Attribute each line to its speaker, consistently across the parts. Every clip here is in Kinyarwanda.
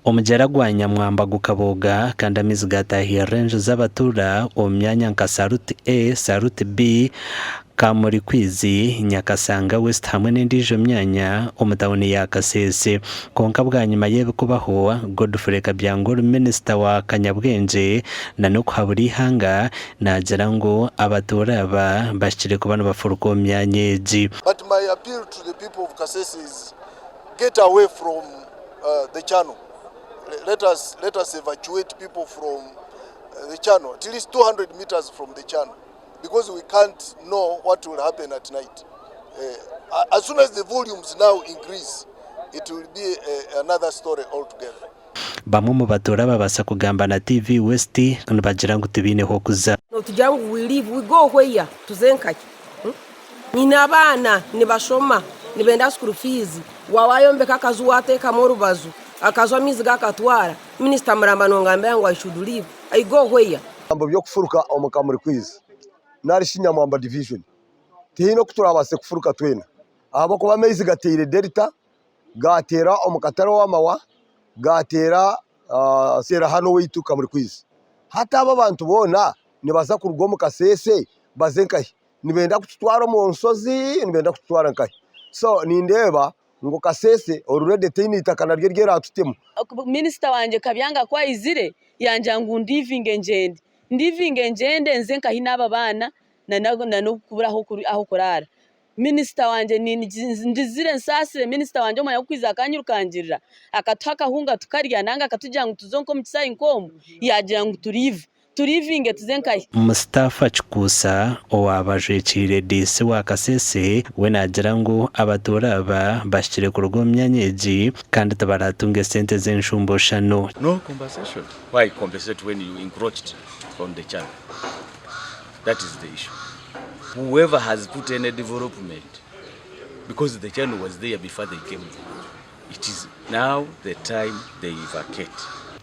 Speaker 1: omujara gwa Nyamwamba gukaboga kandi amizi gatahiye range z'abatura omu myanya nka Saruti A, Saruti B, Kamuri Kwizi, Nyakasanga West hamwe n'endijo myanya omu tawuni ya Kasese. Konka bwa nyuma y'ebikubaho Godfrey Kabyanguru Minister wa Kanyabwenge na no kuhabura ihanga nagira ngo abatura aba bashire kubana bafuruka omu myanya egi.
Speaker 2: But my appeal to the people of Kasese is get away from the channel. Let us evacuate people from the channel, at least 200 meters from the channel, because we can't know what will happen at night. As soon as the volumes now increase, it will be another story altogether.
Speaker 1: Bamwe mu batura babasa kugamba na TV West bagira ngo tubineho kuza.
Speaker 3: Tugira ngo we leave, we go where tuzenkaki. Nina abana nibashoma nibenda school fees wawayombeka akazu wateka mu rubazu akazu amizi gakatwara Minister Murambano ngambe ngo I should leave, I go where
Speaker 4: ambo byo kufuruka Kamuri Kwizi nari Nyamwamba division tihino kuturabase kufuruka twena abo kuba mezi gatire delta gatera omukataro w'amawa gatera sera hano witu Kamuri Kwizi hata aba bantu bona nibaza kurugwa mu Kasese bazenkaye nibenda kutwara mu nsozi nibenda kutwara nkaye so nindeba ngo Kasese already tini itakana ryera atutemu.
Speaker 5: Minister wanje Kabyanga kwa izire yanja ngo ndivinge njende nze nkahina aba bana na no kubura aho kurara. Minister wanje ndizire nsasire minister wanje omanya kwiza akanyirukangirira akataka hunga tukarya nanga akatujya ngo tuzonko mu kisayi nkomo yagira ngo turivinge tuzenkaye.
Speaker 1: Mustafa Chikusa owabajekire DC wa Kasese we nagira ngo abatura aba bashire ku rugo myanyeji kandi tabaratunge sente z'enshumboshano.
Speaker 6: No compensation. Why compensate when you encroached on the channel? That is the issue. Whoever has put any development, because the channel was there before they came, it is now the time they vacate.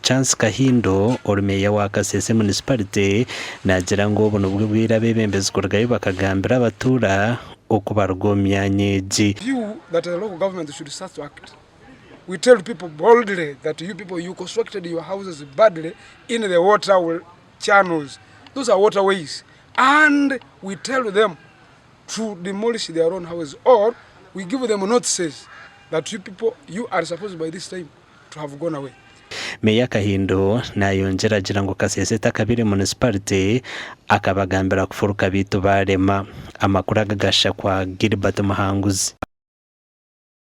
Speaker 1: Chance Kahindo orumeya wa Kasese municipality nagira ngo bono bwira bebembezkorgayo bakagambira abatura okubarugomya nyeji.
Speaker 7: You that the local government should start to act. We tell people boldly that you constructed your houses badly in the water channels. Those are waterways. And we tell them to demolish their own houses, or we give them notices that you are supposed by this time to have gone away.
Speaker 1: Meya Kahindo nayongera agira ngo Kasese takabire municipality akabagambira kufuruka bitu barema amakuru agagasha kwa Gilbert Muhanguzi.